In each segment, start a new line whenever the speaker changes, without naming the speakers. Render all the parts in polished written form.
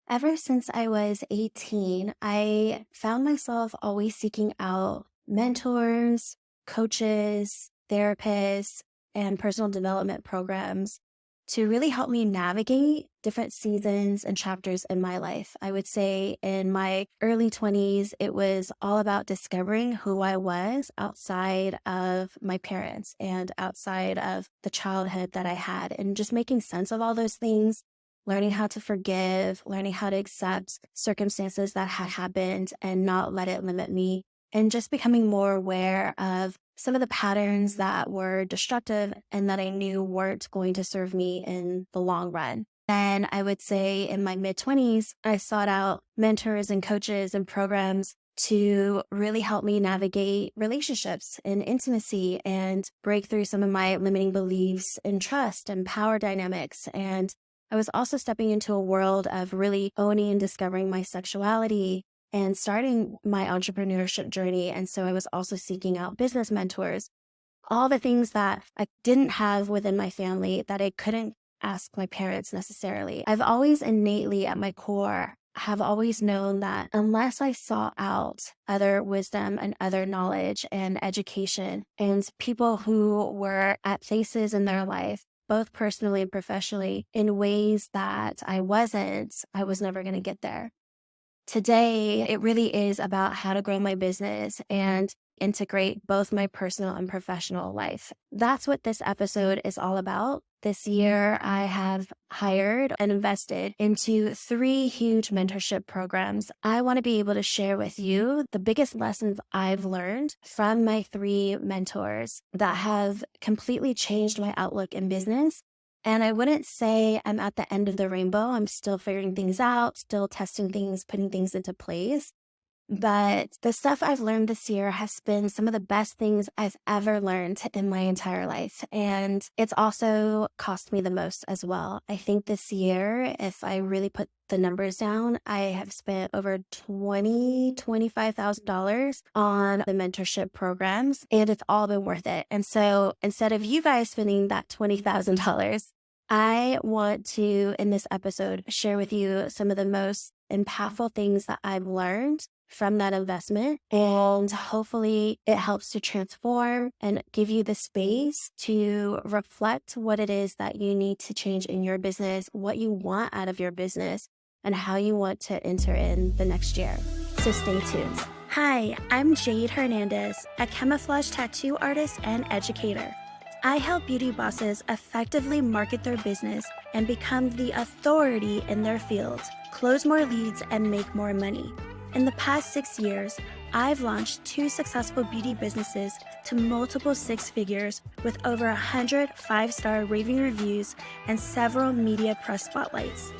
Ever since I was 18, I found myself always seeking out mentors, coaches, therapists, and personal development programs to really help me navigate different seasons and chapters in my life. I would say in my early 20s, it was all about discovering who I was outside of my parents and outside of the childhood that I had, and just making sense of all those things, learning how to forgive, learning how to accept circumstances that had happened and not let it limit me, and just becoming more aware of some of the patterns that were destructive and that I knew weren't going to serve me in the long run. Then I would say in my mid-20s, I sought out mentors and coaches and programs to really help me navigate relationships and intimacy and break through some of my limiting beliefs in trust and power dynamics. And I was also stepping into a world of really owning and discovering my sexuality and starting my entrepreneurship journey. And so I was also seeking out business mentors, all the things that I didn't have within my family that I couldn't ask my parents necessarily. I've always innately at my core have always known that unless I sought out other wisdom and other knowledge and education and people who were at places in their life, both personally and professionally, in ways that I was never going to get there. Today, it really is about how to grow my business and integrate both my personal and professional life. That's what this episode is all about. This year, I have hired and invested into 3 huge mentorship programs. I want to be able to share with you the biggest lessons I've learned from my 3 mentors that have completely changed my outlook in business. And I wouldn't say I'm at the end of the rainbow. I'm still figuring things out, still testing things, putting things into place. But the stuff I've learned this year has been some of the best things I've ever learned in my entire life. And it's also cost me the most as well. I think this year, if I really put the numbers down, I have spent over $25,000 on the mentorship programs, and it's all been worth it. And so instead of you guys spending that $20,000, I want to, in this episode, share with you some of the most impactful things that I've learned from that investment. And hopefully it helps to transform and give you the space to reflect what it is that you need to change in your business, what you want out of your business, and how you want to enter in the next year. So stay tuned. Hi, I'm Jade Hernandez, a camouflage tattoo artist and educator. I help beauty bosses effectively market their business and become the authority in their field, close more leads, and make more money. In the past 6 years, I've launched 2 successful beauty businesses to multiple 6 figures with over 100 5-star raving reviews and several media press spotlights.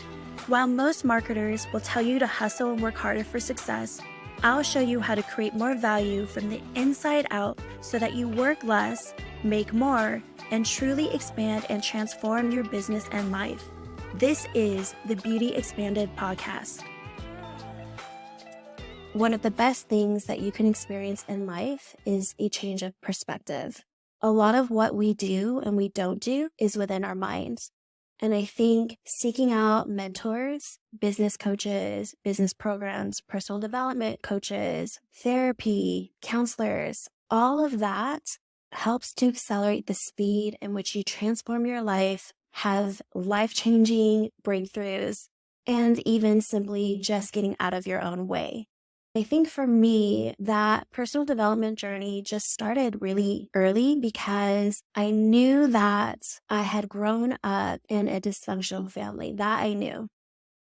While most marketers will tell you to hustle and work harder for success, I'll show you how to create more value from the inside out so that you work less, make more, and truly expand and transform your business and life. This is the Beauty Expanded podcast. One of the best things that you can experience in life is a change of perspective. A lot of what we do and we don't do is within our minds. And I think seeking out mentors, business coaches, business programs, personal development coaches, therapy, counselors, all of that helps to accelerate the speed in which you transform your life, have life-changing breakthroughs, and even simply just getting out of your own way. I think for me, that personal development journey just started really early because I knew that I had grown up in a dysfunctional family. That I knew.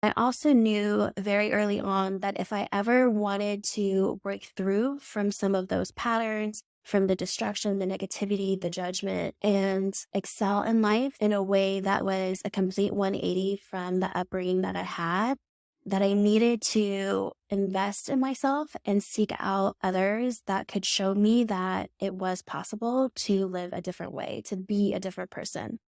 I also knew very early on that if I ever wanted to break through from some of those patterns, from the destruction, the negativity, the judgment, and excel in life in a way that was a complete 180 from the upbringing that I had, that I needed to invest in myself and seek out others that could show me that it was possible to live a different way, to be a different person.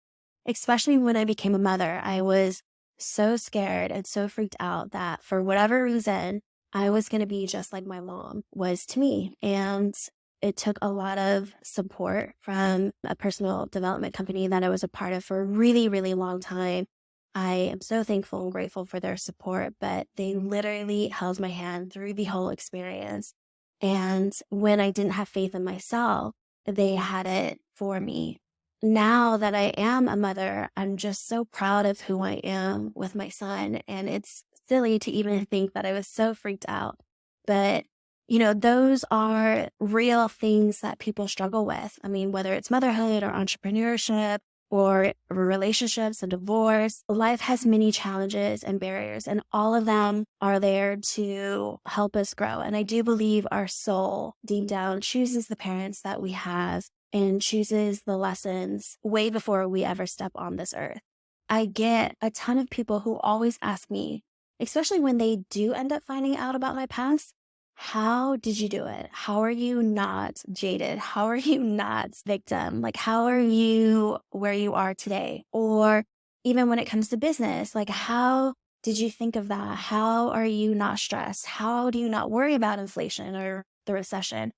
Especially when I became a mother, I was so scared and so freaked out that for whatever reason, I was going to be just like my mom was to me. And it took a lot of support from a personal development company that I was a part of for a really, really long time I am so thankful and grateful for their support, but they literally held my hand through the whole experience. And when I didn't have faith in myself, they had it for me. Now that I am a mother, I'm just so proud of who I am with my son. And it's silly to even think that I was so freaked out. But, those are real things that people struggle with. I mean, whether it's motherhood or entrepreneurship, or relationships and divorce, life has many challenges and barriers, and all of them are there to help us grow. And I do believe our soul deep down chooses the parents that we have and chooses the lessons way before we ever step on this earth. I get a ton of people who always ask me, especially when they do end up finding out about my past, how did you do it? How are you not jaded? How are you not victim? Like, how are you where you are today? Or even when it comes to business, like, how did you think of that? How are you not stressed? How do you not worry about inflation or the recession?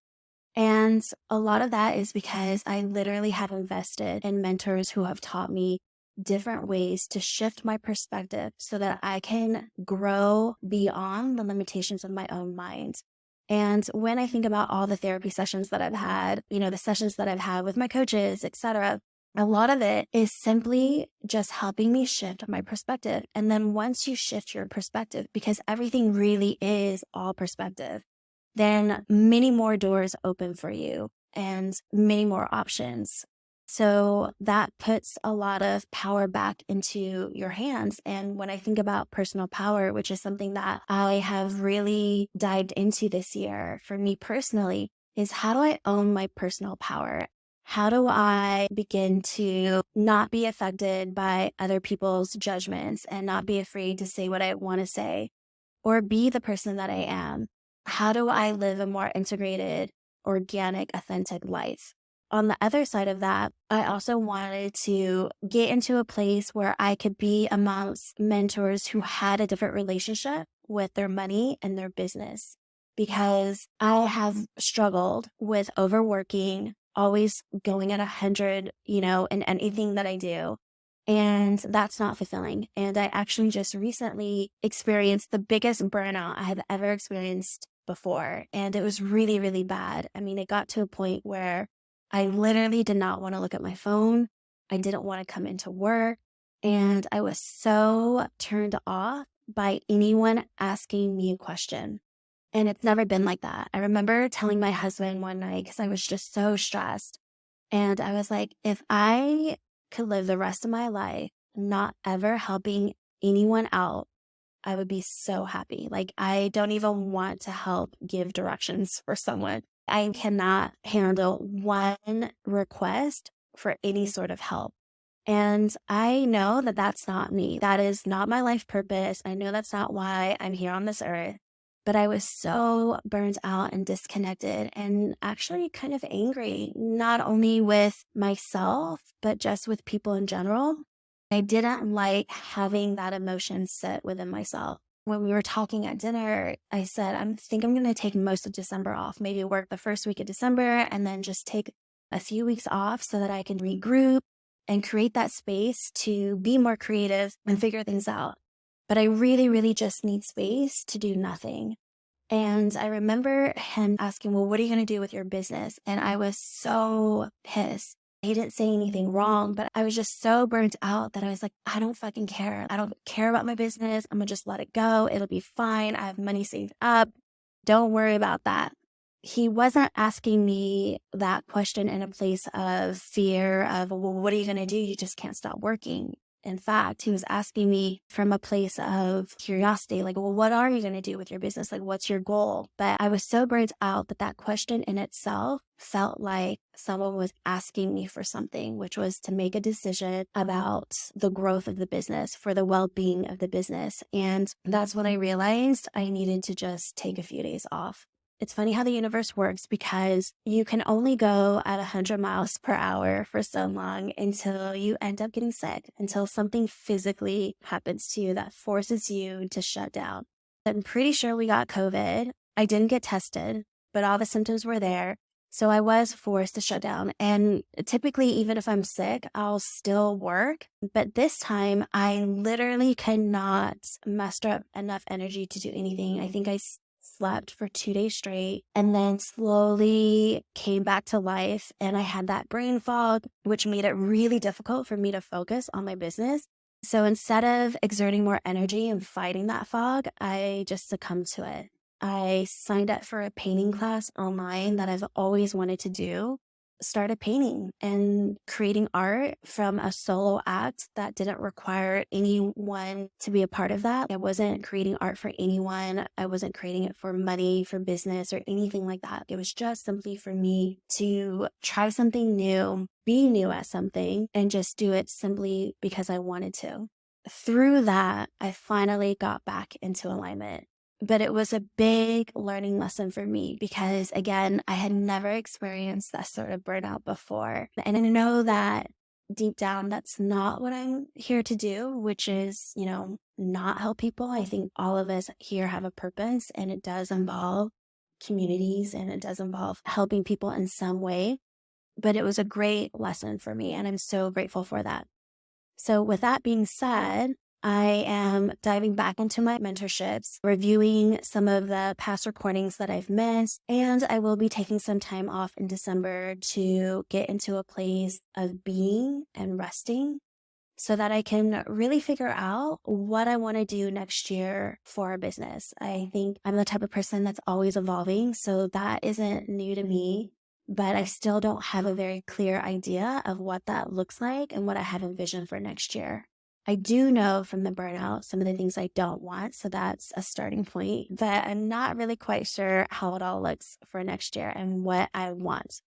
And a lot of that is because I literally have invested in mentors who have taught me different ways to shift my perspective so that I can grow beyond the limitations of my own mind. And when I think about all the therapy sessions that I've had, the sessions that I've had with my coaches, etc., a lot of it is simply just helping me shift my perspective. And then once you shift your perspective, because everything really is all perspective, then many more doors open for you and many more options. So that puts a lot of power back into your hands. And when I think about personal power, which is something that I have really dived into this year for me personally, is how do I own my personal power? How do I begin to not be affected by other people's judgments and not be afraid to say what I want to say or be the person that I am? How do I live a more integrated, organic, authentic life? On the other side of that, I also wanted to get into a place where I could be amongst mentors who had a different relationship with their money and their business, because I have struggled with overworking, always going at 100, in anything that I do. And that's not fulfilling. And I actually just recently experienced the biggest burnout I have ever experienced before. And it was really, really bad. I mean, it got to a point where I literally did not want to look at my phone. I didn't want to come into work. And I was so turned off by anyone asking me a question. And it's never been like that. I remember telling my husband one night, because I was just so stressed. And I was like, if I could live the rest of my life not ever helping anyone out, I would be so happy. Like, I don't even want to help give directions for someone. I cannot handle one request for any sort of help. And I know that that's not me. That is not my life purpose. I know that's not why I'm here on this earth. But I was so burnt out and disconnected and actually kind of angry, not only with myself, but just with people in general. I didn't like having that emotion sit within myself. When we were talking at dinner, I said, I think I'm going to take most of December off, maybe work the first week of December and then just take a few weeks off so that I can regroup and create that space to be more creative and figure things out. But I really, really just need space to do nothing. And I remember him asking, well, what are you going to do with your business? And I was so pissed. He didn't say anything wrong, but I was just so burnt out that I was like, I don't fucking care. I don't care about my business. I'm going to just let it go. It'll be fine. I have money saved up. Don't worry about that. He wasn't asking me that question in a place of fear of, well, what are you going to do? You just can't stop working. In fact, he was asking me from a place of curiosity, like, well, what are you going to do with your business? Like, what's your goal? But I was so burnt out that that question in itself felt like someone was asking me for something, which was to make a decision about the growth of the business, for the well-being of the business. And that's when I realized I needed to just take a few days off. It's funny how the universe works, because you can only go at 100 miles per hour for so long until you end up getting sick, until something physically happens to you that forces you to shut down. I'm pretty sure we got COVID. I didn't get tested, but all the symptoms were there. So I was forced to shut down. And typically, even if I'm sick, I'll still work. But this time, I literally could not muster up enough energy to do anything. I think I slept for 2 days straight and then slowly came back to life. And I had that brain fog, which made it really difficult for me to focus on my business. So instead of exerting more energy and fighting that fog, I just succumbed to it. I signed up for a painting class online that I've always wanted to do. Started painting and creating art from a solo act that didn't require anyone to be a part of that. I wasn't creating art for anyone. I wasn't creating it for money, for business, or anything like that. It was just simply for me to try something new, be new at something, and just do it simply because I wanted to. Through that, I finally got back into alignment. But it was a big learning lesson for me because, again, I had never experienced that sort of burnout before. And I know that deep down, that's not what I'm here to do, which is, not help people. I think all of us here have a purpose, and it does involve communities and it does involve helping people in some way. But it was a great lesson for me, and I'm so grateful for that. So with that being said, I am diving back into my mentorships, reviewing some of the past recordings that I've missed, and I will be taking some time off in December to get into a place of being and resting so that I can really figure out what I want to do next year for our business. I think I'm the type of person that's always evolving, so that isn't new to me, but I still don't have a very clear idea of what that looks like and what I have envisioned for next year. I do know from the burnout some of the things I don't want, so that's a starting point, but I'm not really quite sure how it all looks for next year and what I want.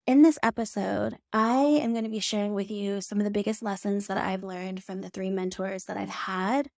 In this episode, I am going to be sharing with you some of the biggest lessons that I've learned from the 3 mentors that I've had.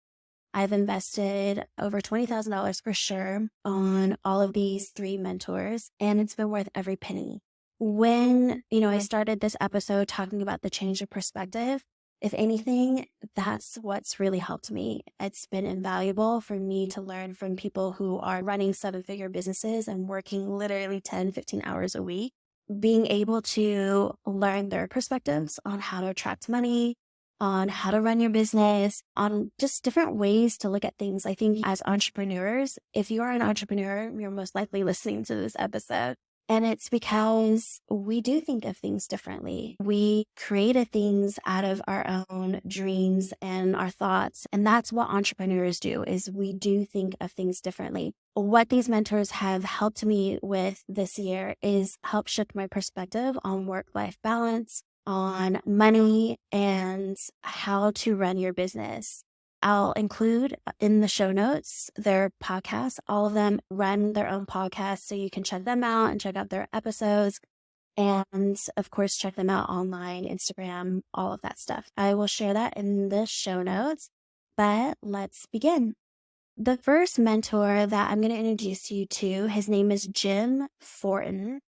I've invested over $20,000 for sure on all of these 3 mentors, and it's been worth every penny. When, I started this episode talking about the change of perspective, if anything, that's what's really helped me. It's been invaluable for me to learn from people who are running 7-figure businesses and working literally 10, 15 hours a week. Being able to learn their perspectives on how to attract money, on how to run your business, on just different ways to look at things. I think as entrepreneurs, if you are an entrepreneur, you're most likely listening to this episode. And it's because we do think of things differently. We create things out of our own dreams and our thoughts. And that's what entrepreneurs do, is we do think of things differently. What these mentors have helped me with this year is help shift my perspective on work-life balance, on money, and how to run your business. I'll include in the show notes their podcasts. All of them run their own podcasts, so you can check them out and check out their episodes. And of course, check them out online, Instagram, all of that stuff. I will share that in the show notes, but let's begin. The first mentor that I'm going to introduce you to, his name is Jim Fortin,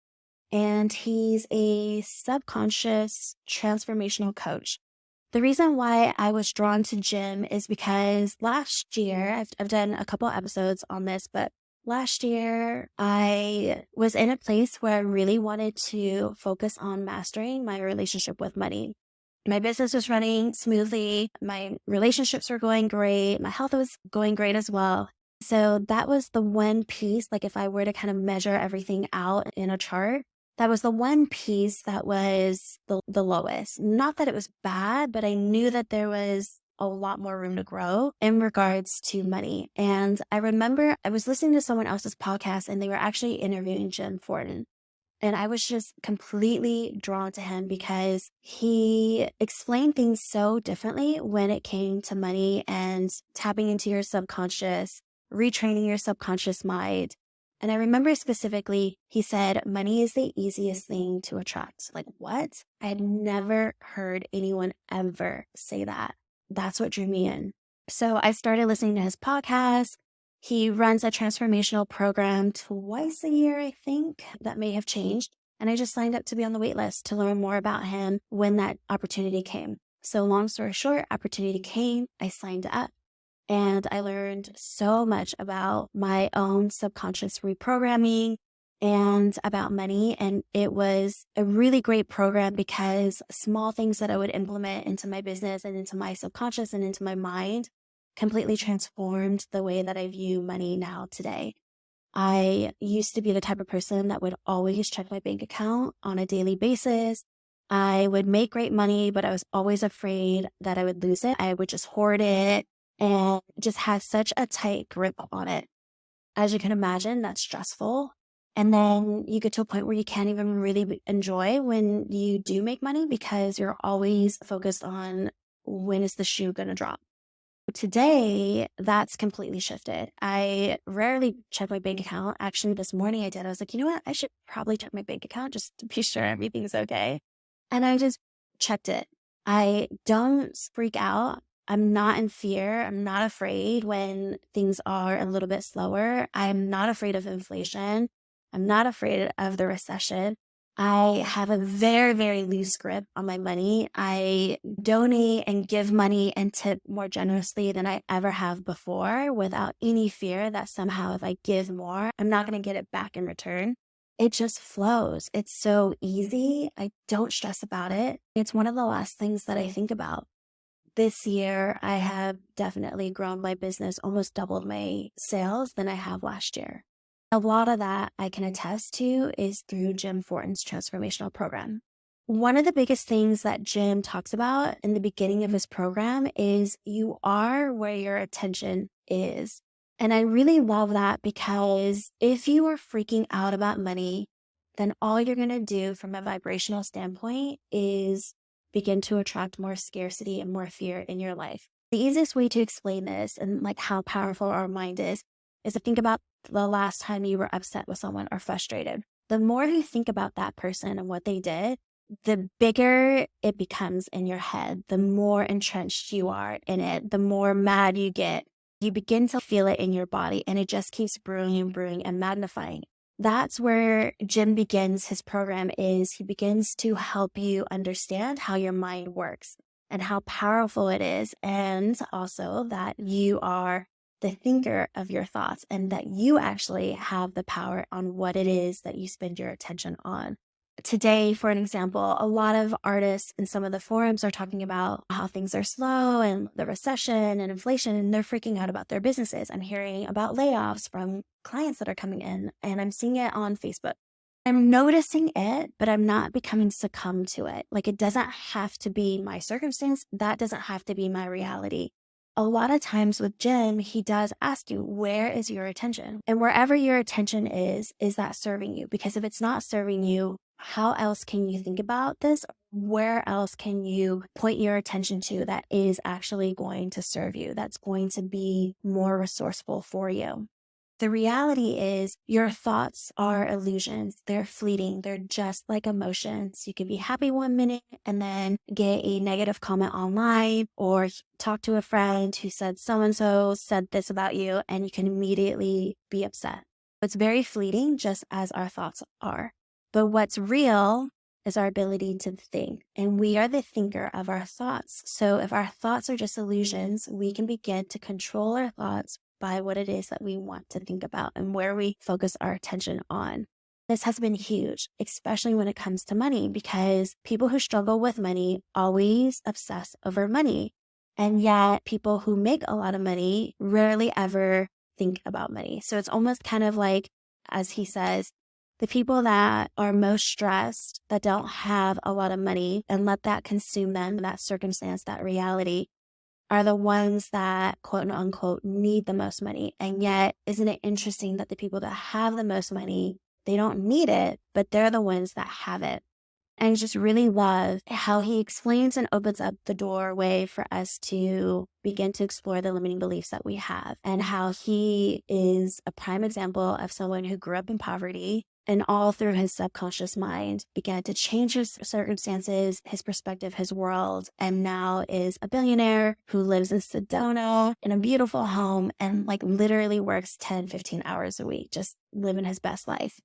and he's a subconscious transformational coach. The reason why I was drawn to Jim is because last year, I've done a couple episodes on this, but last year I was in a place where I really wanted to focus on mastering my relationship with money. My business was running smoothly. My relationships were going great. My health was going great as well. So that was the one piece, like if I were to kind of measure everything out in a chart, that was the one piece that was the lowest. Not that it was bad, but I knew that there was a lot more room to grow in regards to money. And I remember I was listening to someone else's podcast and they were actually interviewing Jim Fortin. And I was just completely drawn to him because he explained things so differently when it came to money and tapping into your subconscious, retraining your subconscious mind. And I remember specifically, he said, money is the easiest thing to attract. Like, what? I had never heard anyone ever say that. That's what drew me in. So I started listening to his podcast. He runs a transformational program twice a year, I think. That may have changed. And I just signed up to be on the wait list to learn more about him when that opportunity came. So long story short, opportunity came, I signed up. And I learned so much about my own subconscious reprogramming, and about money. And it was a really great program because small things that I would implement into my business and into my subconscious and into my mind completely transformed the way that I view money now today. I used to be the type of person that would always check my bank account on a daily basis. I would make great money, but I was always afraid that I would lose it. I would just hoard it and just have such a tight grip on it. As you can imagine, that's stressful. And then you get to a point where you can't even really enjoy when you do make money because you're always focused on when is the shoe going to drop. Today, that's completely shifted. I rarely check my bank account. Actually, this morning I did. I was like, you know what? I should probably check my bank account just to be sure everything's okay. And I just checked it. I don't freak out. I'm not in fear. I'm not afraid when things are a little bit slower. I'm not afraid of inflation. I'm not afraid of the recession. I have a very, very loose grip on my money. I donate and give money and tip more generously than I ever have before without any fear that somehow if I give more, I'm not going to get it back in return. It just flows. It's so easy. I don't stress about it. It's one of the last things that I think about. This year, I have definitely grown my business, almost doubled my sales than I have last year. A lot of that I can attest to is through Jim Fortin's transformational program. One of the biggest things that Jim talks about in the beginning of his program is you are where your attention is. And I really love that because if you are freaking out about money, then all you're going to do from a vibrational standpoint is begin to attract more scarcity and more fear in your life. The easiest way to explain this and like how powerful our mind is to think about the last time you were upset with someone or frustrated. The more you think about that person and what they did, the bigger it becomes in your head, the more entrenched you are in it, the more mad you get. You begin to feel it in your body and it just keeps brewing and brewing and magnifying. That's where Jim begins his program is he begins to help you understand how your mind works and how powerful it is. And also that you are the thinker of your thoughts and that you actually have the power on what it is that you spend your attention on. Today, for an example, a lot of artists in some of the forums are talking about how things are slow and the recession and inflation, and they're freaking out about their businesses. I'm hearing about layoffs from clients that are coming in, and I'm seeing it on Facebook. I'm noticing it, but I'm not becoming succumb to it. Like it doesn't have to be my circumstance. That doesn't have to be my reality. A lot of times with Jim, he does ask you, where is your attention? And wherever your attention is that serving you? Because if it's not serving you, how else can you think about this? Where else can you point your attention to that is actually going to serve you? That's going to be more resourceful for you. The reality is your thoughts are illusions. They're fleeting. They're just like emotions. You can be happy one minute and then get a negative comment online or talk to a friend who said so-and-so said this about you, and you can immediately be upset. It's very fleeting, just as our thoughts are. But what's real is our ability to think, and we are the thinker of our thoughts. So if our thoughts are just illusions, we can begin to control our thoughts by what it is that we want to think about and where we focus our attention on. This has been huge, especially when it comes to money, because people who struggle with money always obsess over money. And yet people who make a lot of money rarely ever think about money. So it's almost kind of like, as he says, the people that are most stressed, that don't have a lot of money and let that consume them, that circumstance, that reality, are the ones that quote unquote need the most money. And yet, isn't it interesting that the people that have the most money, they don't need it, but they're the ones that have it. And I just really love how he explains and opens up the doorway for us to begin to explore the limiting beliefs that we have, and how he is a prime example of someone who grew up in poverty and all through his subconscious mind began to change his circumstances, his perspective, his world, and now is a billionaire who lives in Sedona in a beautiful home and like literally works 10, 15 hours a week, just living his best life.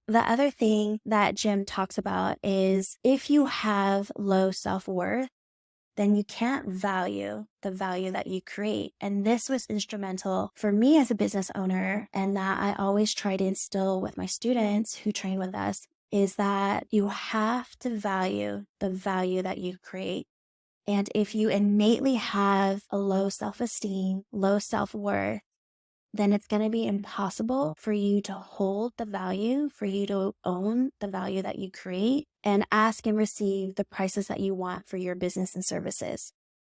The other thing that Jim talks about is if you have low self-worth, then you can't value the value that you create. And this was instrumental for me as a business owner, and that I always try to instill with my students who train with us, is that you have to value the value that you create. And if you innately have a low self-esteem, low self-worth, then it's going to be impossible for you to hold the value, for you to own the value that you create, and ask and receive the prices that you want for your business and services.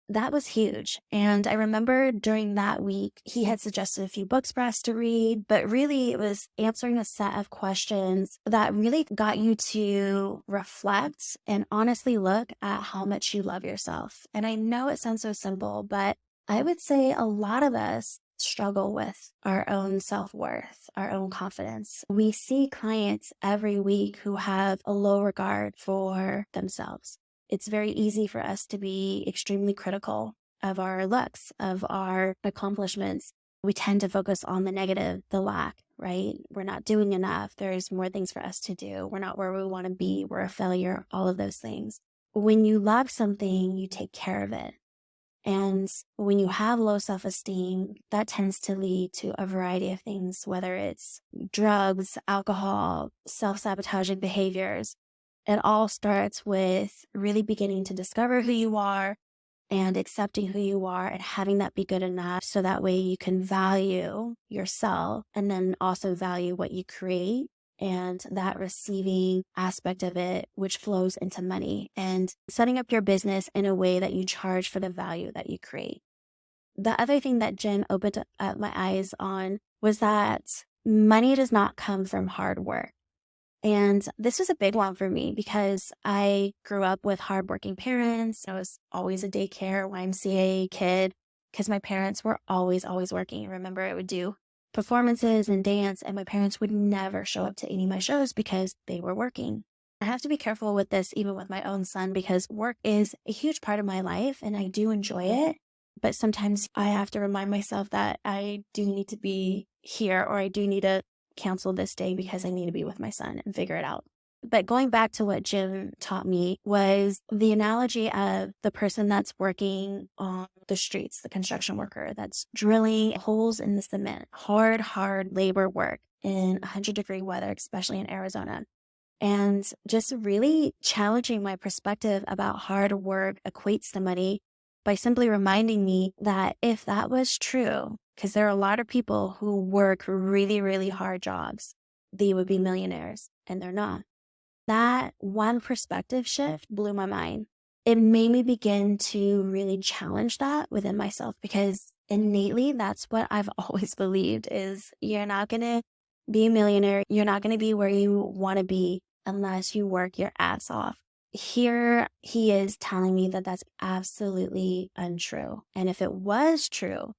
That was huge. And I remember during that week, he had suggested a few books for us to read, but really it was answering a set of questions that really got you to reflect and honestly look at how much you love yourself. And I know it sounds so simple, but I would say a lot of us struggle with our own self-worth, our own confidence. We see clients every week who have a low regard for themselves. It's very easy for us to be extremely critical of our looks, of our accomplishments. We tend to focus on the negative, the lack, right? We're not doing enough. There's more things for us to do. We're not where we want to be. We're a failure, all of those things. When you love something, you take care of it. And when you have low self-esteem, that tends to lead to a variety of things, whether it's drugs, alcohol, self-sabotaging behaviors. It all starts with really beginning to discover who you are and accepting who you are and having that be good enough so that way you can value yourself and then also value what you create and that receiving aspect of it, which flows into money and setting up your business in a way that you charge for the value that you create. The other thing that Jim opened up my eyes on was that money does not come from hard work. And this was a big one for me because I grew up with hardworking parents. I was always a daycare, YMCA kid because my parents were always working. Remember, I would do performances and dance, and my parents would never show up to any of my shows because they were working. I have to be careful with this, even with my own son, because work is a huge part of my life and I do enjoy it. But sometimes I have to remind myself that I do need to be here, or I do need to cancel this day because I need to be with my son and figure it out. But going back to what Jim taught me was the analogy of the person that's working on the streets, the construction worker that's drilling holes in the cement, hard labor work in 100-degree weather, especially in Arizona. And just really challenging my perspective about hard work equates to money by simply reminding me that if that was true, because there are a lot of people who work really hard jobs, they would be millionaires, and they're not. That one perspective shift blew my mind. It made me begin to really challenge that within myself, because innately, that's what I've always believed is you're not going to be a millionaire. You're not going to be where you want to be unless you work your ass off. Here he is telling me that that's absolutely untrue. And if it was true,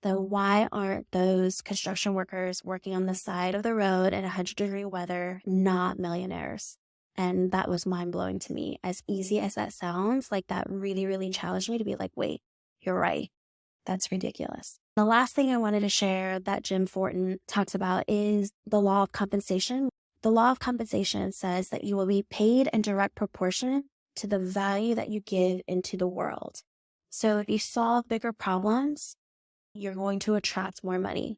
then why aren't those construction workers working on the side of the road in 100-degree weather not millionaires? And that was mind-blowing to me. As easy as that sounds, like that really challenged me to be like, wait, you're right. That's ridiculous. The last thing I wanted to share that Jim Fortin talks about is the law of compensation. The law of compensation says that you will be paid in direct proportion to the value that you give into the world. So if you solve bigger problems, you're going to attract more money.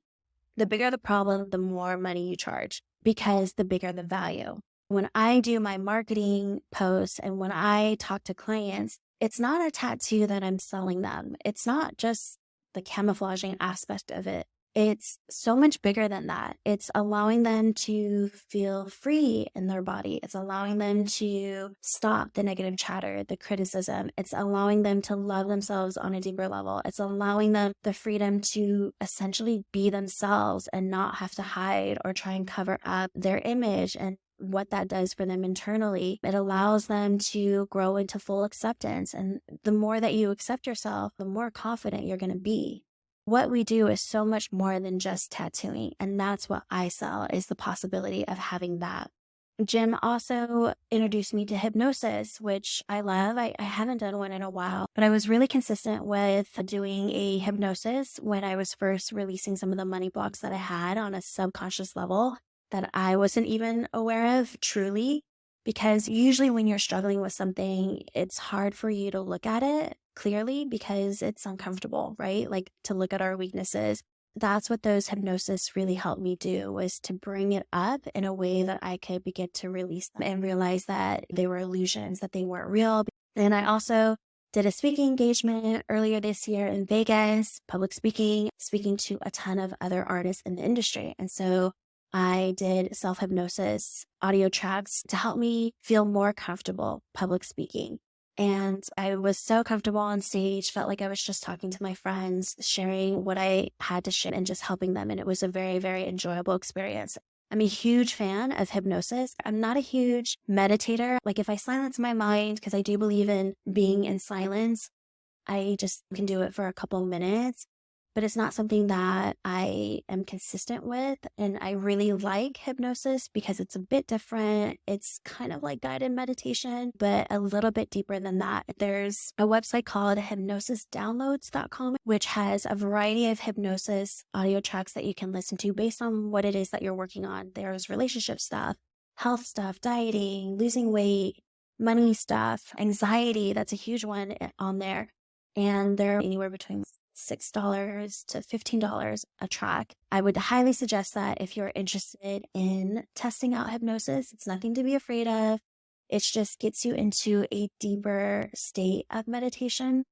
The bigger the problem, the more money you charge, because the bigger the value. When I do my marketing posts and when I talk to clients, it's not a tattoo that I'm selling them. It's not just the camouflaging aspect of it. It's so much bigger than that. It's allowing them to feel free in their body. It's allowing them to stop the negative chatter, the criticism. It's allowing them to love themselves on a deeper level. It's allowing them the freedom to essentially be themselves and not have to hide or try and cover up their image and what that does for them internally. It allows them to grow into full acceptance. And the more that you accept yourself, the more confident you're going to be. What we do is so much more than just tattooing. And that's what I sell, is the possibility of having that. Jim also introduced me to hypnosis, which I love. I haven't done one in a while, but I was really consistent with doing a hypnosis when I was first releasing some of the money blocks that I had on a subconscious level that I wasn't even aware of truly. Because usually when you're struggling with something, it's hard for you to look at it clearly because it's uncomfortable, right? Like to look at our weaknesses. That's what those hypnosis really helped me do, was to bring it up in a way that I could begin to release them and realize that they were illusions, that they weren't real. And I also did a speaking engagement earlier this year in Vegas, public speaking to a ton of other artists in the industry. And so I did self-hypnosis audio tracks to help me feel more comfortable public speaking. And I was so comfortable on stage, felt like I was just talking to my friends, sharing what I had to share and just helping them. And it was a very, very enjoyable experience. I'm a huge fan of hypnosis. I'm not a huge meditator. Like if I silence my mind, because I do believe in being in silence, I just can do it for a couple of minutes. But it's not something that I am consistent with. And I really like hypnosis because it's a bit different. It's kind of like guided meditation, but a little bit deeper than that. There's a website called hypnosisdownloads.com, which has a variety of hypnosis audio tracks that you can listen to based on what it is that you're working on. There's relationship stuff, health stuff, dieting, losing weight, money stuff, anxiety. That's a huge one on there. And they're anywhere between $6 to $15 a track. I would highly suggest that if you're interested in testing out hypnosis. It's nothing to be afraid of. It just gets you into a deeper state of meditation.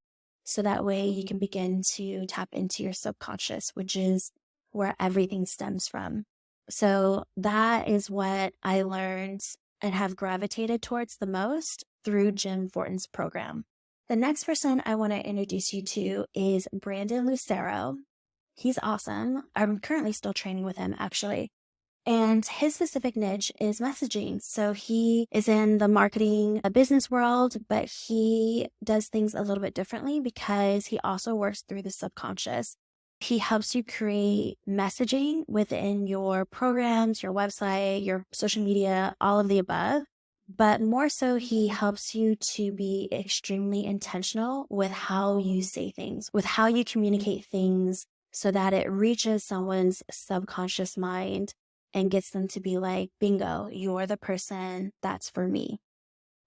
So that way you can begin to tap into your subconscious, which is where everything stems from. So that is what I learned and have gravitated towards the most through Jim Fortin's program. The next person I want to introduce you to is Brandon Lucero. He's awesome. I'm currently still training with him, actually. And his specific niche is messaging. So he is in the marketing business world, but he does things a little bit differently because he also works through the subconscious. He helps you create messaging within your programs, your website, your social media, all of the above. But more so, he helps you to be extremely intentional with how you say things, with how you communicate things so that it reaches someone's subconscious mind and gets them to be like, bingo, you're the person that's for me.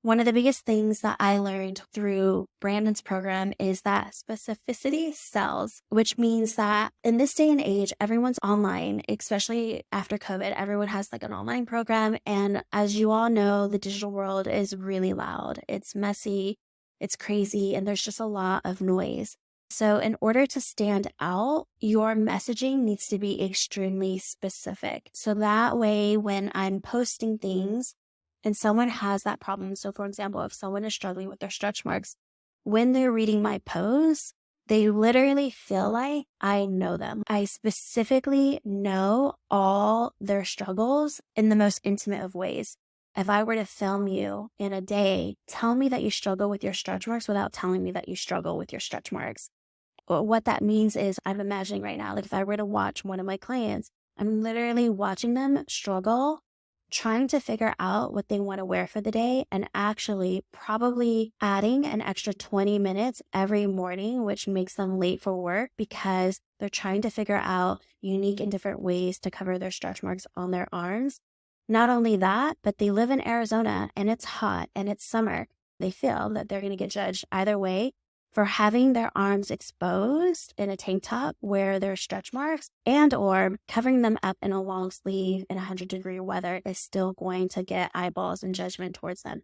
One of the biggest things that I learned through Brandon's program is that specificity sells, which means that in this day and age, everyone's online, especially after COVID. Everyone has like an online program. And as you all know, the digital world is really loud. It's messy, it's crazy, and there's just a lot of noise. So in order to stand out, your messaging needs to be extremely specific. So that way, when I'm posting things, and someone has that problem. So for example, if someone is struggling with their stretch marks, when they're reading my posts, they literally feel like I know them. I specifically know all their struggles in the most intimate of ways. If I were to film you in a day, tell me that you struggle with your stretch marks without telling me that you struggle with your stretch marks. What that means is I'm imagining right now, like if I were to watch one of my clients, I'm literally watching them struggle, trying to figure out what they want to wear for the day, and actually probably adding an extra 20 minutes every morning, which makes them late for work because they're trying to figure out unique and different ways to cover their stretch marks on their arms. Not only that, but they live in Arizona and it's hot and it's summer. They feel that they're going to get judged either way for having their arms exposed in a tank top where there's stretch marks, and or covering them up in a long sleeve in 100-degree weather is still going to get eyeballs and judgment towards them.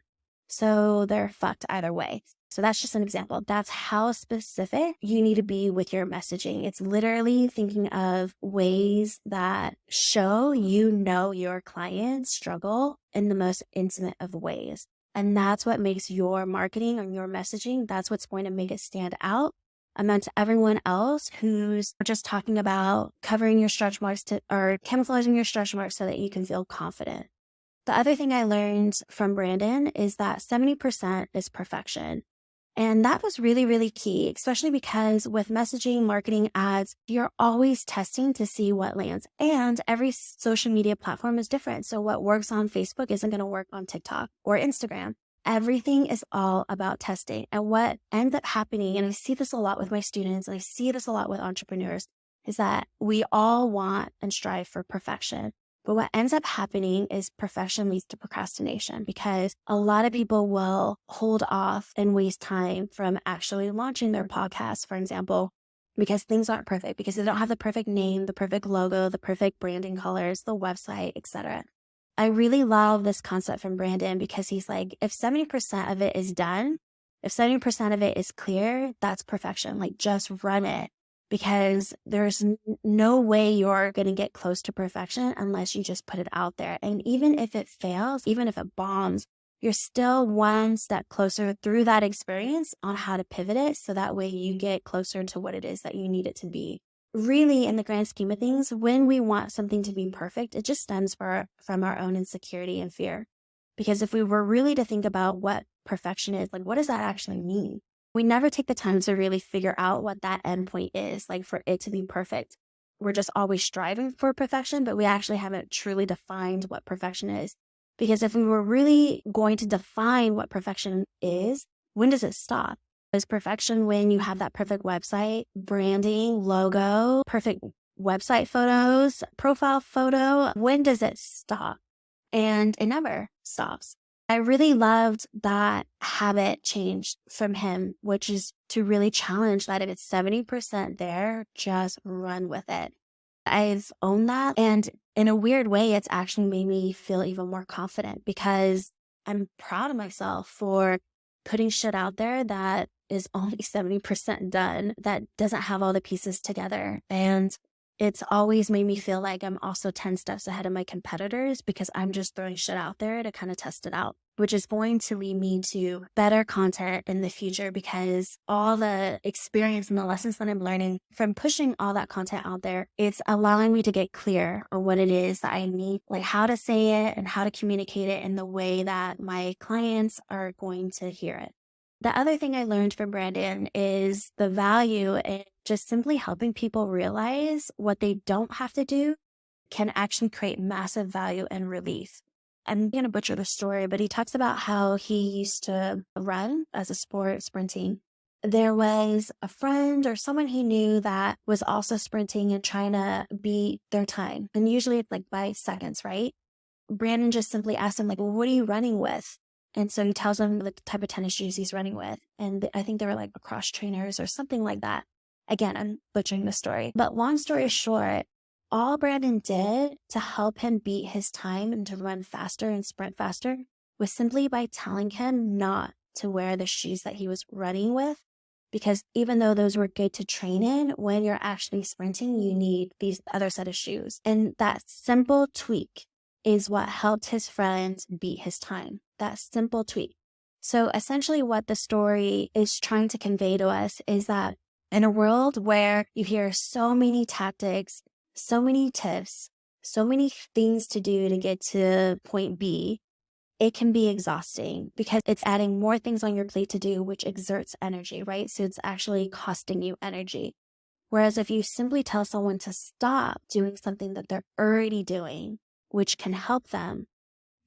So they're fucked either way. So that's just an example. That's how specific you need to be with your messaging. It's literally thinking of ways that show you know your clients struggle in the most intimate of ways. And that's what makes your marketing and your messaging, that's what's going to make it stand out amongst everyone else who's just talking about covering your stretch marks or camouflaging your stretch marks so that you can feel confident. The other thing I learned from Brandon is that 70% is perfection. And that was really, really key, especially because with messaging, marketing, ads, you're always testing to see what lands. And every social media platform is different. So what works on Facebook isn't going to work on TikTok or Instagram. Everything is all about testing. And what ends up happening, and I see this a lot with my students, and I see this a lot with entrepreneurs, is that we all want and strive for perfection. But what ends up happening is perfection leads to procrastination, because a lot of people will hold off and waste time from actually launching their podcast, for example, because things aren't perfect, because they don't have the perfect name, the perfect logo, the perfect branding colors, the website, etc. I really love this concept from Brandon, because he's like, if 70% of it is done, if 70% of it is clear, that's perfection. Like, just run it, because there's no way you're going to get close to perfection unless you just put it out there. And even if it fails, even if it bombs, you're still one step closer through that experience on how to pivot it, so that way you get closer to what it is that you need it to be. Really, in the grand scheme of things, when we want something to be perfect, it just stems from our own insecurity and fear. Because if we were really to think about what perfection is, like, what does that actually mean? We never take the time to really figure out what that endpoint is, like, for it to be perfect. We're just always striving for perfection, but we actually haven't truly defined what perfection is. Because if we were really going to define what perfection is, when does it stop? Is perfection when you have that perfect website, branding, logo, perfect website photos, profile photo? When does it stop? And it never stops. I really loved that habit change from him, which is to really challenge that if it's 70% there, just run with it. I've owned that. And in a weird way, it's actually made me feel even more confident, because I'm proud of myself for putting shit out there that is only 70% done, that doesn't have all the pieces together. And it's always made me feel like I'm also 10 steps ahead of my competitors, because I'm just throwing shit out there to kind of test it out, which is going to lead me to better content in the future, because all the experience and the lessons that I'm learning from pushing all that content out there, it's allowing me to get clear on what it is that I need, like how to say it and how to communicate it in the way that my clients are going to hear it. The other thing I learned from Brandon is the value in just simply helping people realize what they don't have to do can actually create massive value and relief. I'm going to butcher the story, but he talks about how he used to run as a sport, sprinting. There was a friend or someone he knew that was also sprinting and trying to beat their time. And usually it's like by seconds, right? Brandon just simply asked him, like, well, what are you running with? And so he tells him the type of tennis shoes he's running with. And I think they were like lacrosse trainers or something like that. Again, I'm butchering the story. But long story short, all Brandon did to help him beat his time and to run faster and sprint faster was simply by telling him not to wear the shoes that he was running with. Because even though those were good to train in, when you're actually sprinting, you need these other set of shoes. And that simple tweak is what helped his friends beat his time. That simple tweak. So essentially what the story is trying to convey to us is that in a world where you hear so many tactics, so many tips, so many things to do to get to point B, it can be exhausting, because it's adding more things on your plate to do, which exerts energy, right? So it's actually costing you energy. Whereas if you simply tell someone to stop doing something that they're already doing, which can help them,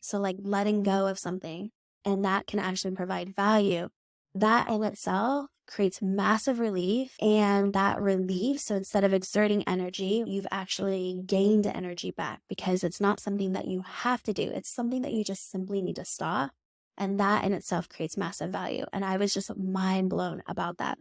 so like letting go of something, and that can actually provide value, that in itself creates massive relief. And that relief, so instead of exerting energy, you've actually gained energy back, because it's not something that you have to do. It's something that you just simply need to stop. And that in itself creates massive value. And I was just mind blown about that.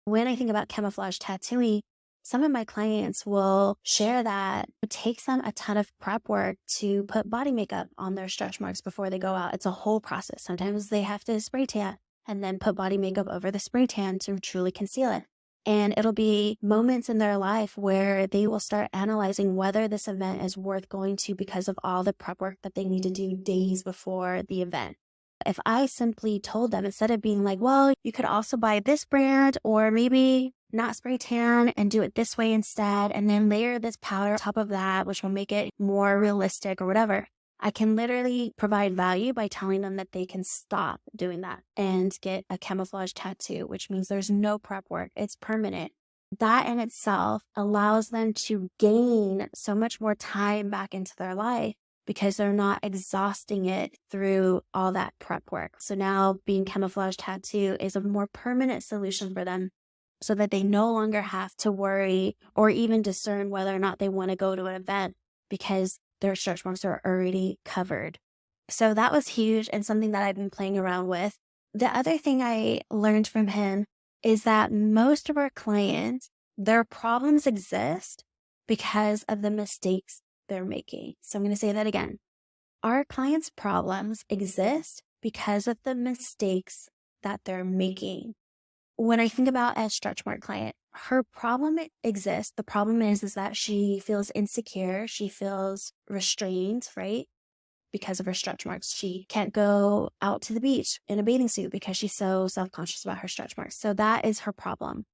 When I think about camouflage tattooing, some of my clients will share that it takes them a ton of prep work to put body makeup on their stretch marks before they go out. It's a whole process. Sometimes they have to spray tan and then put body makeup over the spray tan to truly conceal it. And it'll be moments in their life where they will start analyzing whether this event is worth going to because of all the prep work that they need to do days before the event. If I simply told them, instead of being like, well, you could also buy this brand, or maybe not spray tan and do it this way instead, and then layer this powder on top of that, which will make it more realistic or whatever, I can literally provide value by telling them that they can stop doing that and get a camouflage tattoo, which means there's no prep work. It's permanent. That in itself allows them to gain so much more time back into their life, because they're not exhausting it through all that prep work. So now being camouflage tattoo is a more permanent solution for them, so that they no longer have to worry or even discern whether or not they want to go to an event, because their stretch marks are already covered. So that was huge and something that I've been playing around with. The other thing I learned from him is that most of our clients, their problems exist because of the mistakes they're making. So I'm going to say that again. Our clients' problems exist because of the mistakes that they're making. When I think about a stretch mark client, her problem exists. The problem is that she feels insecure. She feels restrained, right? Because of her stretch marks. She can't go out to the beach in a bathing suit because she's so self-conscious about her stretch marks. So that is her problem.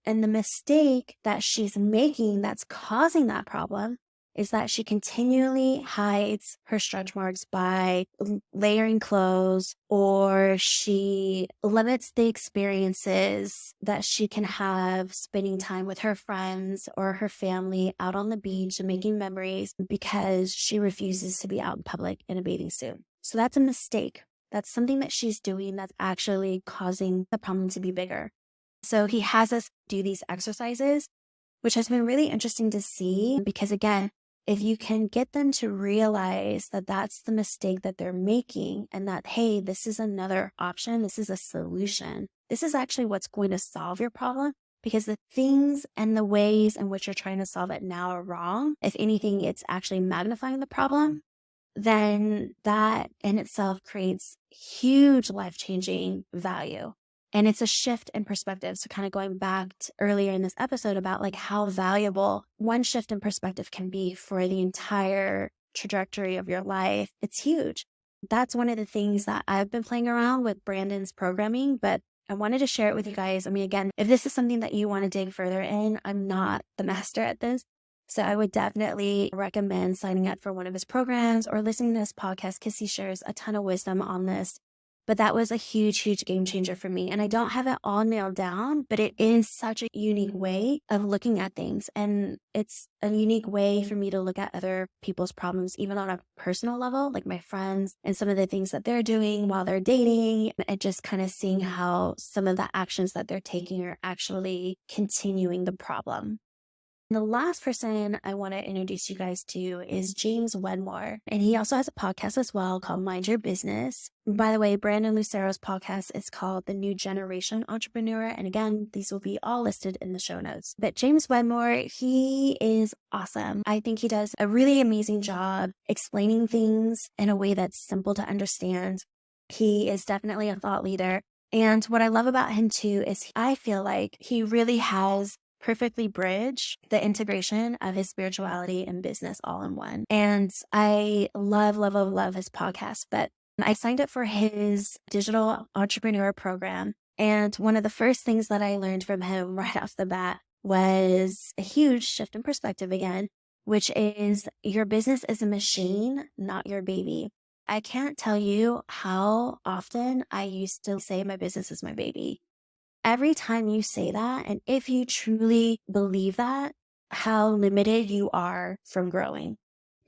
And the mistake that she's making that's causing that problem is that she continually hides her stretch marks by layering clothes, or she limits the experiences that she can have spending time with her friends or her family out on the beach and making memories because she refuses to be out in public in a bathing suit. So that's a mistake. That's something that she's doing that's actually causing the problem to be bigger. So he has us do these exercises, which has been really interesting to see because, again, if you can get them to realize that that's the mistake that they're making and that, hey, this is another option, this is a solution, this is actually what's going to solve your problem, because the things and the ways in which you're trying to solve it now are wrong. If anything, it's actually magnifying the problem. Then that in itself creates huge life-changing value. And it's a shift in perspective. So kind of going back to earlier in this episode about like how valuable one shift in perspective can be for the entire trajectory of your life. It's huge. That's one of the things that I've been playing around with Brandon's programming, but I wanted to share it with you guys. I mean, again, if this is something that you want to dig further in, I'm not the master at this. So I would definitely recommend signing up for one of his programs or listening to his podcast because he shares a ton of wisdom on this. But that was a huge, huge game changer for me. And I don't have it all nailed down, but it is such a unique way of looking at things. And it's a unique way for me to look at other people's problems, even on a personal level, like my friends and some of the things that they're doing while they're dating, and just kind of seeing how some of the actions that they're taking are actually continuing the problem. The last person I want to introduce you guys to is James Wedmore. And he also has a podcast as well called Mind Your Business. By the way, Brandon Lucero's podcast is called The New Generation Entrepreneur. And again, these will be all listed in the show notes. But James Wedmore, he is awesome. I think he does a really amazing job explaining things in a way that's simple to understand. He is definitely a thought leader. And what I love about him too is I feel like he really has perfectly bridge the integration of his spirituality and business all in one. And I love his podcast. But I signed up for his digital entrepreneur program. And one of the first things that I learned from him right off the bat was a huge shift in perspective again, which is your business is a machine, not your baby. I can't tell you how often I used to say my business is my baby. Every time you say that, and if you truly believe that, how limited you are from growing.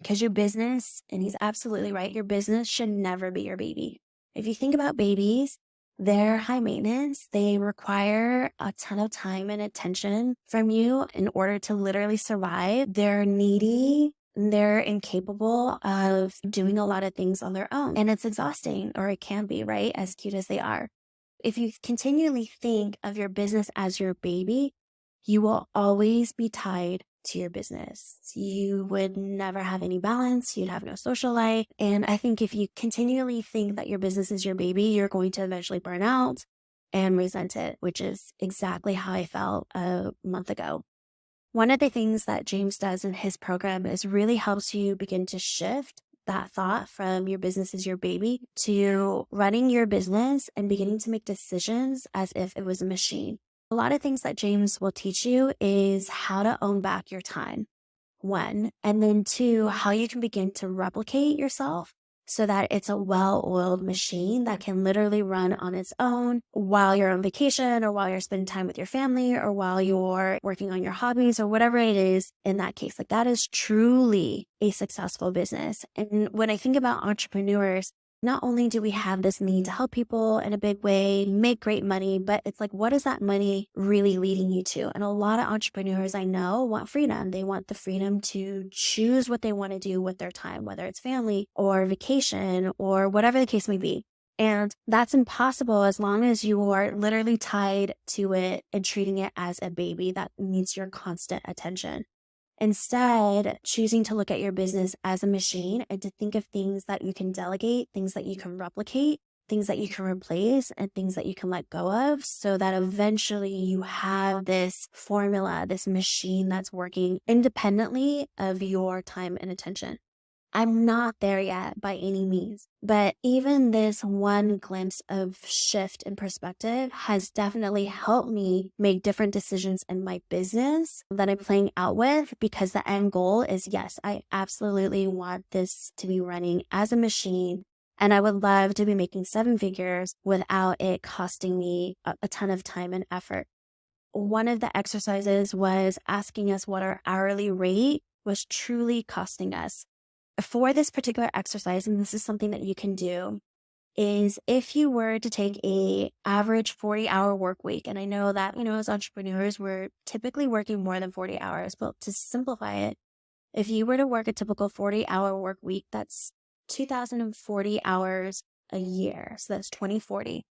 Because your business, and he's absolutely right, your business should never be your baby. If you think about babies, they're high maintenance. They require a ton of time and attention from you in order to literally survive. They're needy. They're incapable of doing a lot of things on their own. And it's exhausting, or it can be, right? As cute as they are. If you continually think of your business as your baby, you will always be tied to your business. You would never have any balance. You'd have no social life. And I think if you continually think that your business is your baby, you're going to eventually burn out and resent it, which is exactly how I felt a month ago. One of the things that James does in his program is really helps you begin to shift that thought from your business is your baby to running your business and beginning to make decisions as if it was a machine. A lot of things that James will teach you is how to own back your time, one, and then two, how you can begin to replicate yourself so that it's a well-oiled machine that can literally run on its own while you're on vacation or while you're spending time with your family or while you're working on your hobbies or whatever it is in that case. Like that is truly a successful business. And when I think about entrepreneurs, not only do we have this need to help people in a big way, make great money, but it's like, what is that money really leading you to? And a lot of entrepreneurs I know want freedom. They want the freedom to choose what they want to do with their time, whether it's family or vacation or whatever the case may be. And that's impossible as long as you are literally tied to it and treating it as a baby that needs your constant attention. Instead, choosing to look at your business as a machine and to think of things that you can delegate, things that you can replicate, things that you can replace, and things that you can let go of, so that eventually you have this formula, this machine that's working independently of your time and attention. I'm not there yet by any means, but even this one glimpse of shift in perspective has definitely helped me make different decisions in my business that I'm playing out with, because the end goal is, yes, I absolutely want this to be running as a machine, and I would love to be making 7 figures without it costing me a ton of time and effort. One of the exercises was asking us what our hourly rate was truly costing us. For this particular exercise, and this is something that you can do, is if you were to take a average 40-hour work week, and I know that, as entrepreneurs, we're typically working more than 40 hours, but to simplify it, if you were to work a typical 40-hour work week, that's 2,040 hours a year. So that's 2040.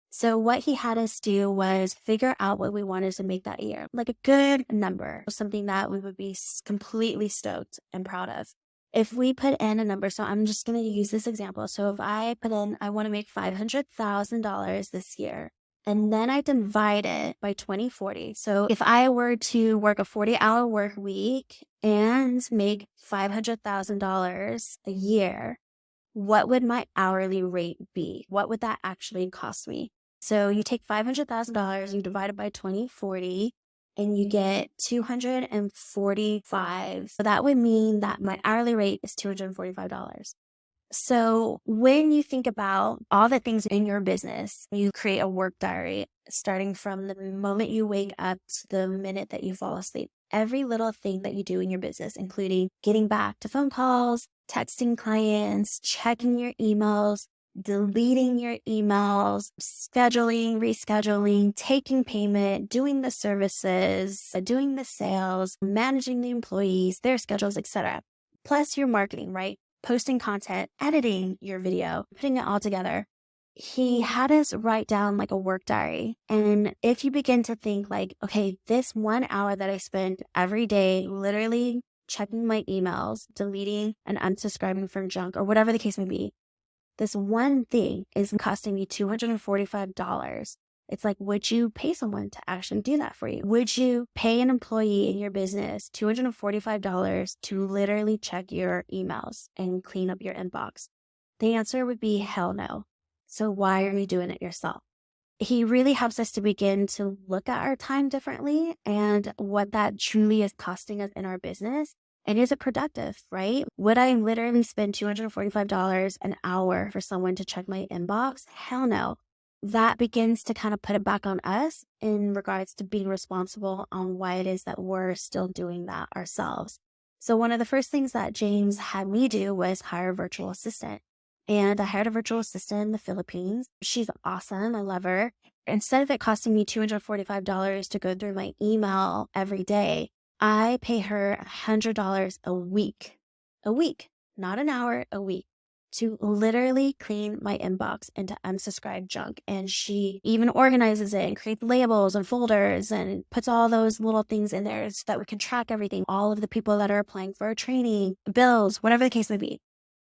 So what he had us do was figure out what we wanted to make that year, like a good number, something that we would be completely stoked and proud of. If we put in a number, so I'm just going to use this example. So if I put in, I want to make $500,000 this year, and then I divide it by 2040. So if I were to work a 40-hour work week and make $500,000 a year, what would my hourly rate be? What would that actually cost me? So you take $500,000, you divide it by 2040, and you get 245. So that would mean that my hourly rate is $245. So when you think about all the things in your business, you create a work diary starting from the moment you wake up to the minute that you fall asleep. Every little thing that you do in your business, including getting back to phone calls, texting clients, checking your emails, deleting your emails, scheduling, rescheduling, taking payment, doing the services, doing the sales, managing the employees, their schedules, etc. Plus your marketing, right? Posting content, editing your video, putting it all together. He had us write down like a work diary. And if you begin to think like, okay, this 1 hour that I spend every day literally checking my emails, deleting and unsubscribing from junk or whatever the case may be, this one thing is costing me $245. It's like, would you pay someone to actually do that for you? Would you pay an employee in your business $245 to literally check your emails and clean up your inbox? The answer would be hell no. So why are you doing it yourself? He really helps us to begin to look at our time differently and what that truly is costing us in our business. And is it productive, right? Would I literally spend $245 an hour for someone to check my inbox? Hell no. That begins to kind of put it back on us in regards to being responsible on why it is that we're still doing that ourselves. So one of the first things that James had me do was hire a virtual assistant. And I hired a virtual assistant in the Philippines. She's awesome. I love her. Instead of it costing me $245 to go through my email every day, I pay her $100 a week, not an hour, a week, to literally clean my inbox and to unsubscribe junk. And she even organizes it and creates labels and folders and puts all those little things in there so that we can track everything, all of the people that are applying for training, bills, whatever the case may be.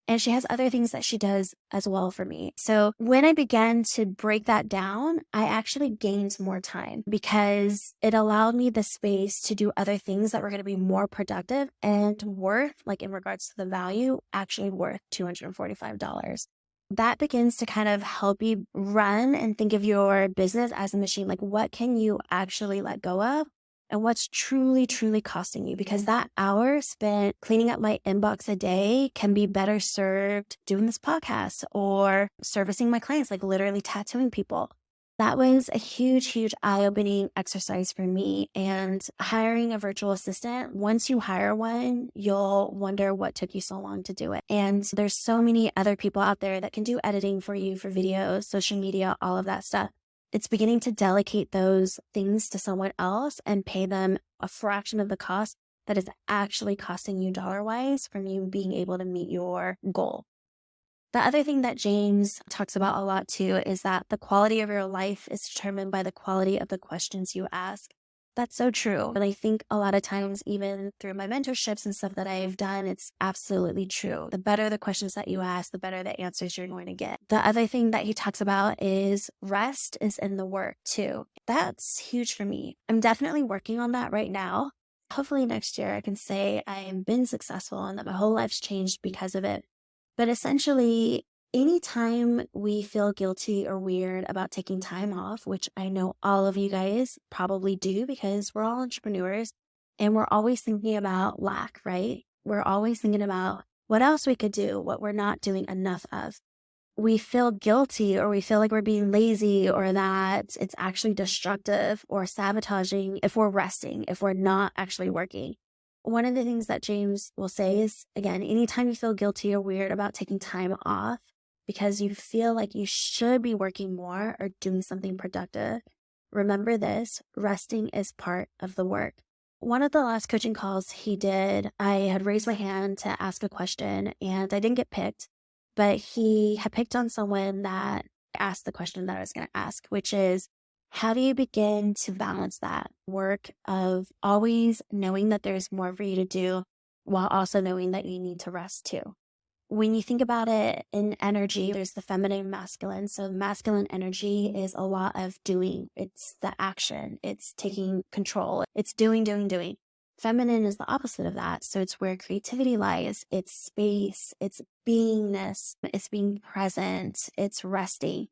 And she has other things that she does as well for me. So when I began to break that down, I actually gained more time because it allowed me the space to do other things that were going to be more productive and worth, like in regards to the value, actually worth $245. That begins to kind of help you run and think of your business as a machine. Like, what can you actually let go of? And what's truly, truly costing you? Because that hour spent cleaning up my inbox a day can be better served doing this podcast or servicing my clients, like literally tattooing people. That was a huge eye-opening exercise for me. And hiring a virtual assistant, once you hire one, you'll wonder what took you so long to do it. And there's so many other people out there that can do editing for you for videos, social media, all of that stuff. It's beginning to delegate those things to someone else and pay them a fraction of the cost that is actually costing you dollar-wise from you being able to meet your goal. The other thing that James talks about a lot too is that the quality of your life is determined by the quality of the questions you ask. That's so true. And I think a lot of times, even through my mentorships and stuff that I've done, it's absolutely true. The better the questions that you ask, the better the answers you're going to get. The other thing that he talks about is rest is in the work too. That's huge for me. I'm definitely working on that right now. Hopefully next year I can say I've been successful and that my whole life's changed because of it. But essentially, anytime we feel guilty or weird about taking time off, which I know all of you guys probably do because we're all entrepreneurs and we're always thinking about lack, right? We're always thinking about what else we could do, what we're not doing enough of. We feel guilty or we feel like we're being lazy or that it's actually destructive or sabotaging if we're resting, if we're not actually working. One of the things that James will say is, again, anytime you feel guilty or weird about taking time off because you feel like you should be working more or doing something productive, remember this, resting is part of the work. One of the last coaching calls he did, I had raised my hand to ask a question and I didn't get picked, but he had picked on someone that asked the question that I was going to ask, which is, how do you begin to balance that work of always knowing that there's more for you to do while also knowing that you need to rest too? When you think about it in energy, there's the feminine and masculine. So masculine energy is a lot of doing. It's the action. It's taking control. It's doing. Feminine is the opposite of that. So it's where creativity lies. It's space. It's beingness. It's being present. It's resting.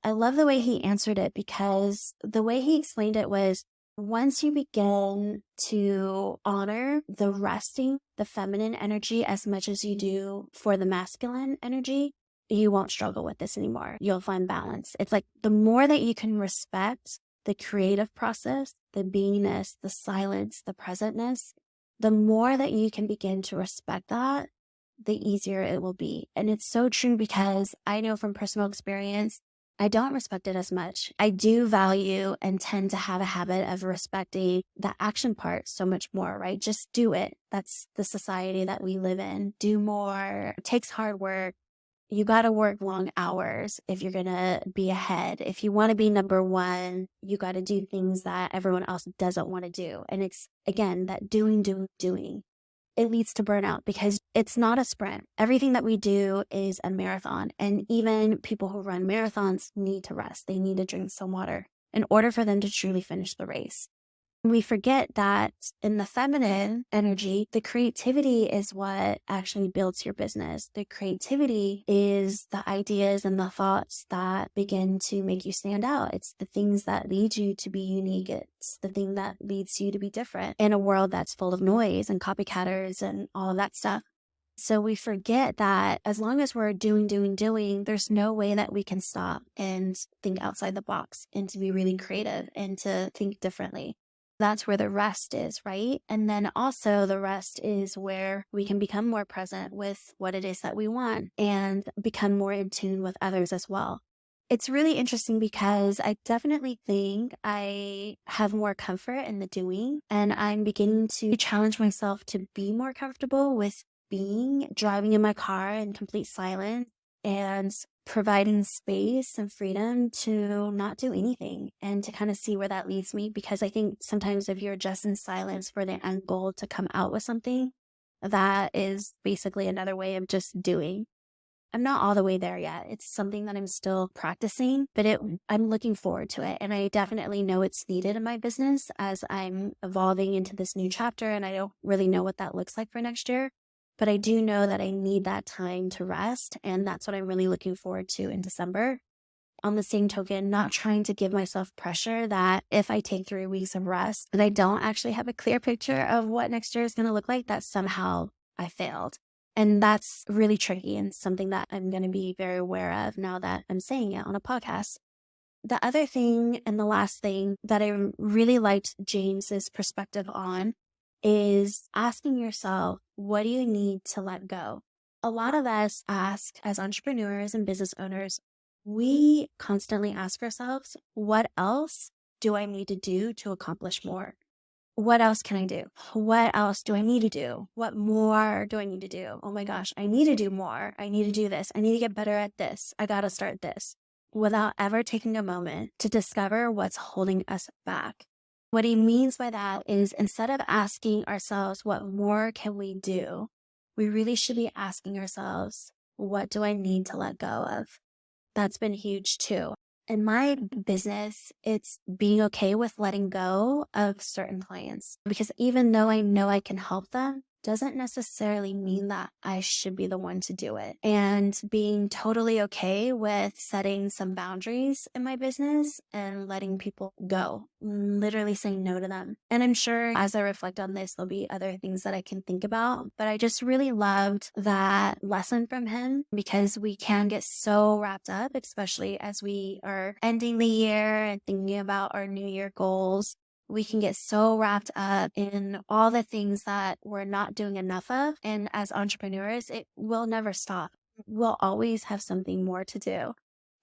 I love the way he answered it because the way he explained it was once you begin to honor the resting, the feminine energy as much as you do for the masculine energy, you won't struggle with this anymore. You'll find balance. It's like the more that you can respect the creative process, the beingness, the silence, the presentness, the more that you can begin to respect that, the easier it will be. And it's so true because I know from personal experience, I don't respect it as much. I do value and tend to have a habit of respecting the action part so much more, right? Just do it. That's the society that we live in. Do more. It takes hard work. You got to work long hours if you're going to be ahead. If you want to be number one, you got to do things that everyone else doesn't want to do. And it's, again, that doing. It leads to burnout because it's not a sprint. Everything that we do is a marathon. And even people who run marathons need to rest. They need to drink some water in order for them to truly finish the race. We forget that in the feminine energy, the creativity is what actually builds your business. The creativity is the ideas and the thoughts that begin to make you stand out. It's the things that lead you to be unique. It's the thing that leads you to be different in a world that's full of noise and copycatters and all of that stuff. So we forget that as long as we're doing, there's no way that we can stop and think outside the box and to be really creative and to think differently. That's where the rest is, right? And then also the rest is where we can become more present with what it is that we want and become more in tune with others as well. It's really interesting because I definitely think I have more comfort in the doing, and I'm beginning to challenge myself to be more comfortable with driving in my car in complete silence and providing space and freedom to not do anything and to kind of see where that leads me. Because I think sometimes if you're just in silence for the end goal to come out with something, that is basically another way of just doing. I'm not all the way there yet. It's something that I'm still practicing, but I'm looking forward to it. And I definitely know it's needed in my business as I'm evolving into this new chapter, and I don't really know what that looks like for next year. But I do know that I need that time to rest, and that's what I'm really looking forward to in December. On the same token, not trying to give myself pressure that if I take 3 weeks of rest and I don't actually have a clear picture of what next year is going to look like, that somehow I failed. And that's really tricky and something that I'm going to be very aware of now that I'm saying it on a podcast. The other thing and the last thing that I really liked James's perspective on is asking yourself, what do you need to let go? A lot of us ask as entrepreneurs and business owners, we constantly ask ourselves, what else do I need to do to accomplish more? What else can I do? What else do I need to do? What more do I need to do? Oh my gosh, I need to do more. I need to do this. I need to get better at this. I got to start this, without ever taking a moment to discover what's holding us back. What he means by that is, instead of asking ourselves, what more can we do? We really should be asking ourselves, what do I need to let go of? That's been huge too. In my business, it's being okay with letting go of certain clients, because even though I know I can help them, doesn't necessarily mean that I should be the one to do it. And being totally okay with setting some boundaries in my business and letting people go, literally saying no to them. And I'm sure as I reflect on this, there'll be other things that I can think about, but I just really loved that lesson from him, because we can get so wrapped up, especially as we are ending the year and thinking about our New Year goals. We can get so wrapped up in all the things that we're not doing enough of. And as entrepreneurs, it will never stop. We'll always have something more to do,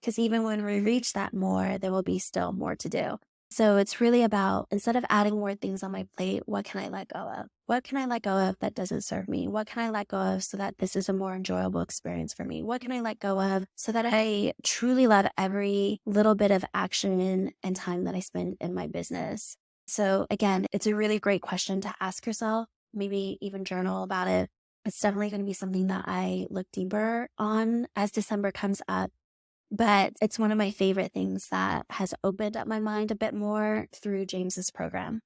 because even when we reach that more, there will be still more to do. So it's really about, instead of adding more things on my plate, what can I let go of? What can I let go of that doesn't serve me? What can I let go of so that this is a more enjoyable experience for me? What can I let go of so that I truly love every little bit of action and time that I spend in my business? So again, it's a really great question to ask yourself, maybe even journal about it. It's definitely going to be something that I look deeper on as December comes up. But it's one of my favorite things that has opened up my mind a bit more through James's program.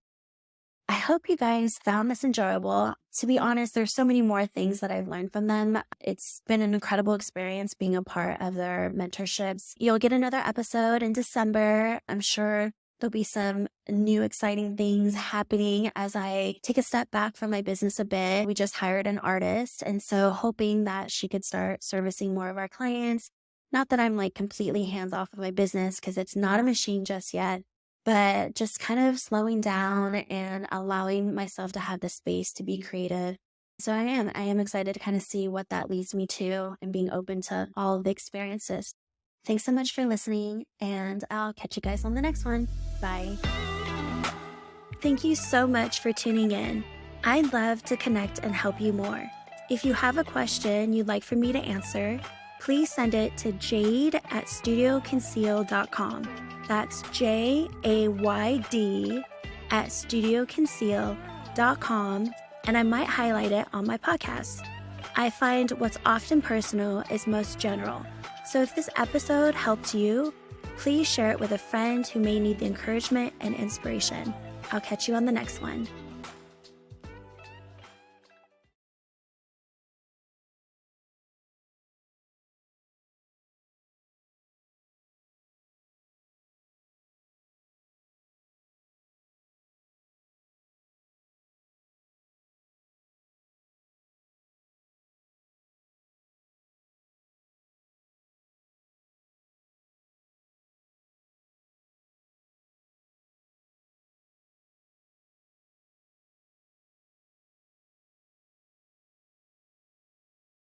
I hope you guys found this enjoyable. To be honest, there's so many more things that I've learned from them. It's been an incredible experience being a part of their mentorships. You'll get another episode in December. I'm sure there'll be some new exciting things happening as I take a step back from my business a bit. We just hired an artist, and so hoping that she could start servicing more of our clients. Not that I'm like completely hands off of my business, because it's not a machine just yet, but just kind of slowing down and allowing myself to have the space to be creative. So I am excited to kind of see what that leads me to, and being open to all of the experiences. Thanks so much for listening, and I'll catch you guys on the next one. Bye. Thank you so much for tuning in. I'd love to connect and help you more. If you have a question you'd like for me to answer, please send it to jade@studioconceal.com. That's JAYD@studioconceal.com, and I might highlight it on my podcast. I find what's often personal is most general. So if this episode helped you, please share it with a friend who may need the encouragement and inspiration. I'll catch you on the next one.